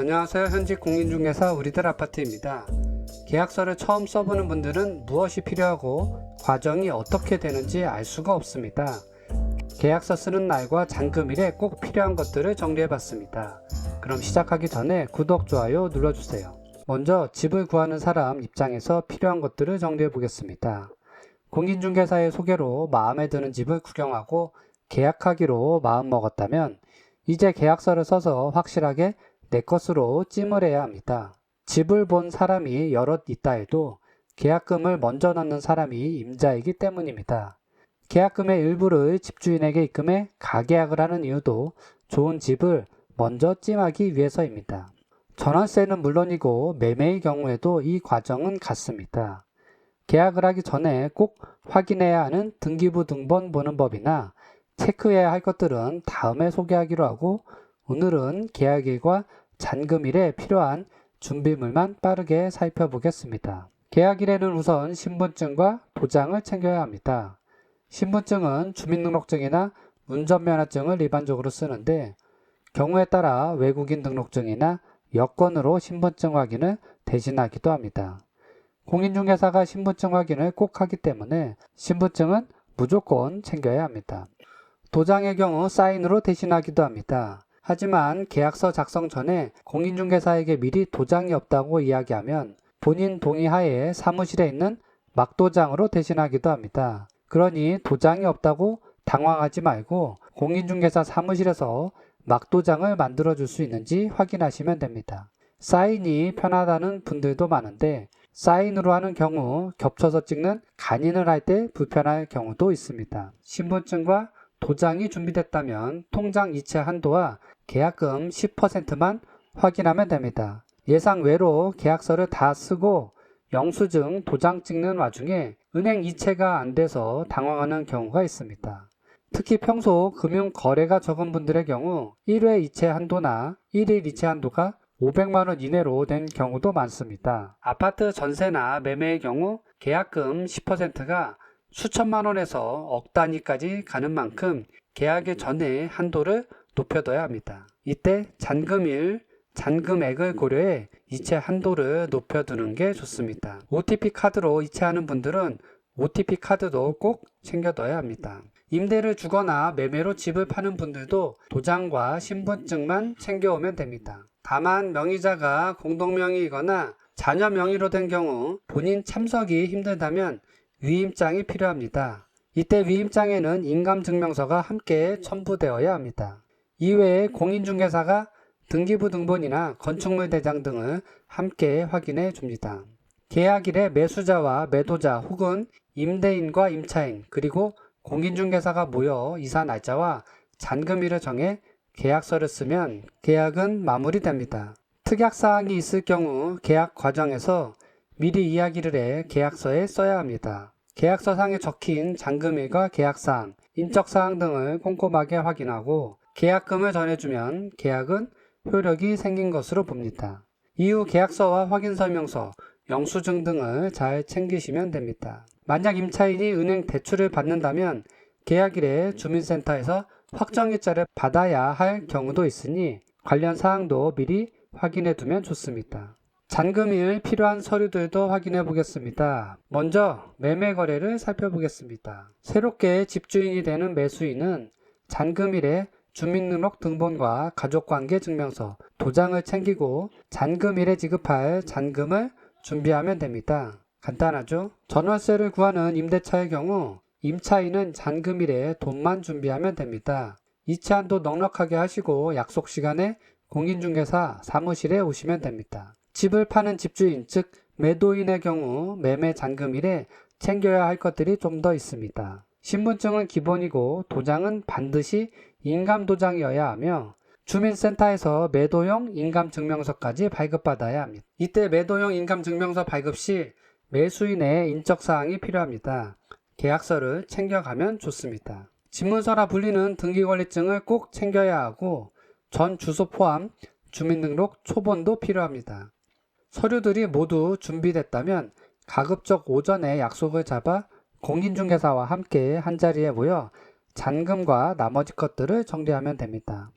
안녕하세요. 현직 공인중개사 우리들 아파트입니다. 계약서를 처음 써보는 분들은 무엇이 필요하고 과정이 어떻게 되는지 알 수가 없습니다. 계약서 쓰는 날과 잔금일에 꼭 필요한 것들을 정리해봤습니다. 그럼 시작하기 전에 구독, 좋아요 눌러주세요. 먼저 집을 구하는 사람 입장에서 필요한 것들을 정리해보겠습니다. 공인중개사의 소개로 마음에 드는 집을 구경하고 계약하기로 마음먹었다면 이제 계약서를 써서 확실하게 내 것으로 찜을 해야 합니다. 집을 본 사람이 여럿 있다 해도 계약금을 먼저 넣는 사람이 임자이기 때문입니다. 계약금의 일부를 집주인에게 입금해 가계약을 하는 이유도 좋은 집을 먼저 찜하기 위해서입니다. 전월세는 물론이고 매매의 경우에도 이 과정은 같습니다. 계약을 하기 전에 꼭 확인해야 하는 등기부 등본 보는 법이나 체크해야 할 것들은 다음에 소개하기로 하고 오늘은 계약일과 잔금일에 필요한 준비물만 빠르게 살펴보겠습니다. 계약일에는 우선 신분증과 도장을 챙겨야 합니다. 신분증은 주민등록증이나 운전면허증을 일반적으로 쓰는데 경우에 따라 외국인 등록증이나 여권으로 신분증 확인을 대신하기도 합니다. 공인중개사가 신분증 확인을 꼭 하기 때문에 신분증은 무조건 챙겨야 합니다. 도장의 경우 사인으로 대신하기도 합니다. 하지만 계약서 작성 전에 공인중개사에게 미리 도장이 없다고 이야기하면 본인 동의하에 사무실에 있는 막도장으로 대신하기도 합니다. 그러니 도장이 없다고 당황하지 말고 공인중개사 사무실에서 막도장을 만들어 줄 수 있는지 확인하시면 됩니다. 사인이 편하다는 분들도 많은데 사인으로 하는 경우 겹쳐서 찍는 간인을 할 때 불편할 경우도 있습니다. 신분증과 도장이 준비됐다면 통장 이체 한도와 계약금 10%만 확인하면 됩니다. 예상 외로 계약서를 다 쓰고 영수증 도장 찍는 와중에 은행 이체가 안 돼서 당황하는 경우가 있습니다. 특히 평소 금융 거래가 적은 분들의 경우 1회 이체 한도나 1일 이체 한도가 500만원 이내로 된 경우도 많습니다. 아파트 전세나 매매의 경우 계약금 10%가 수천만원에서 억 단위까지 가는 만큼 계약일 전에 한도를 높여둬야 합니다. 이때 잔금일, 잔금액을 고려해 이체 한도를 높여두는 게 좋습니다. OTP 카드로 이체하는 분들은 OTP 카드도 꼭 챙겨둬야 합니다. 임대를 주거나 매매로 집을 파는 분들도 도장과 신분증만 챙겨오면 됩니다. 다만 명의자가 공동명의이거나 자녀 명의로 된 경우 본인 참석이 힘들다면 위임장이 필요합니다. 이때 위임장에는 인감증명서가 함께 첨부되어야 합니다. 이외에 공인중개사가 등기부 등본이나 건축물 대장 등을 함께 확인해 줍니다. 계약일에 매수자와 매도자 혹은 임대인과 임차인 그리고 공인중개사가 모여 이사 날짜와 잔금일을 정해 계약서를 쓰면 계약은 마무리됩니다. 특약사항이 있을 경우 계약 과정에서 미리 이야기를 해 계약서에 써야 합니다. 계약서상에 적힌 잔금일과 계약사항, 인적사항 등을 꼼꼼하게 확인하고 계약금을 전해주면 계약은 효력이 생긴 것으로 봅니다. 이후 계약서와 확인설명서, 영수증 등을 잘 챙기시면 됩니다. 만약 임차인이 은행 대출을 받는다면 계약일에 주민센터에서 확정일자를 받아야 할 경우도 있으니 관련 사항도 미리 확인해 두면 좋습니다. 잔금일 필요한 서류들도 확인해 보겠습니다. 먼저 매매 거래를 살펴보겠습니다. 새롭게 집주인이 되는 매수인은 잔금일에 주민등록 등본과 가족관계 증명서, 도장을 챙기고 잔금일에 지급할 잔금을 준비하면 됩니다. 간단하죠? 전월세를 구하는 임대차의 경우 임차인은 잔금일에 돈만 준비하면 됩니다. 이체한도 넉넉하게 하시고 약속 시간에 공인중개사 사무실에 오시면 됩니다. 집을 파는 집주인 즉 매도인의 경우 매매 잔금일에 챙겨야 할 것들이 좀 더 있습니다. 신분증은 기본이고 도장은 반드시 인감도장이어야 하며 주민센터에서 매도용 인감증명서까지 발급받아야 합니다. 이때 매도용 인감증명서 발급 시 매수인의 인적사항이 필요합니다. 계약서를 챙겨가면 좋습니다. 집문서라 불리는 등기권리증을 꼭 챙겨야 하고 전 주소 포함 주민등록 초본도 필요합니다. 서류들이 모두 준비됐다면 가급적 오전에 약속을 잡아 공인중개사와 함께 한자리에 모여 잔금과 나머지 것들을 정리하면 됩니다.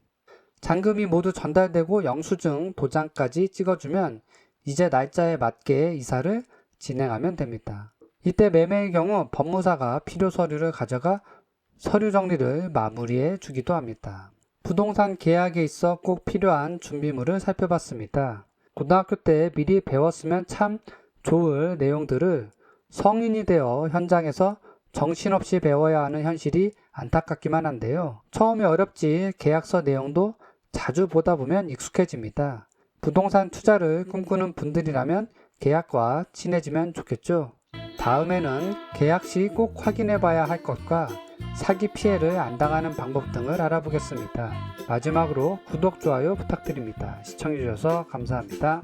잔금이 모두 전달되고 영수증 도장까지 찍어주면 이제 날짜에 맞게 이사를 진행하면 됩니다. 이때 매매의 경우 법무사가 필요 서류를 가져가 서류 정리를 마무리해 주기도 합니다. 부동산 계약에 있어 꼭 필요한 준비물을 살펴봤습니다. 고등학교 때 미리 배웠으면 참 좋을 내용들을 성인이 되어 현장에서 정신없이 배워야 하는 현실이 안타깝기만 한데요. 처음에 어렵지 계약서 내용도 자주 보다 보면 익숙해집니다. 부동산 투자를 꿈꾸는 분들이라면 계약과 친해지면 좋겠죠. 다음에는 계약 시 꼭 확인해 봐야 할 것과 사기 피해를 안 당하는 방법 등을 알아보겠습니다. 마지막으로 구독, 좋아요 부탁드립니다. 시청해 주셔서 감사합니다.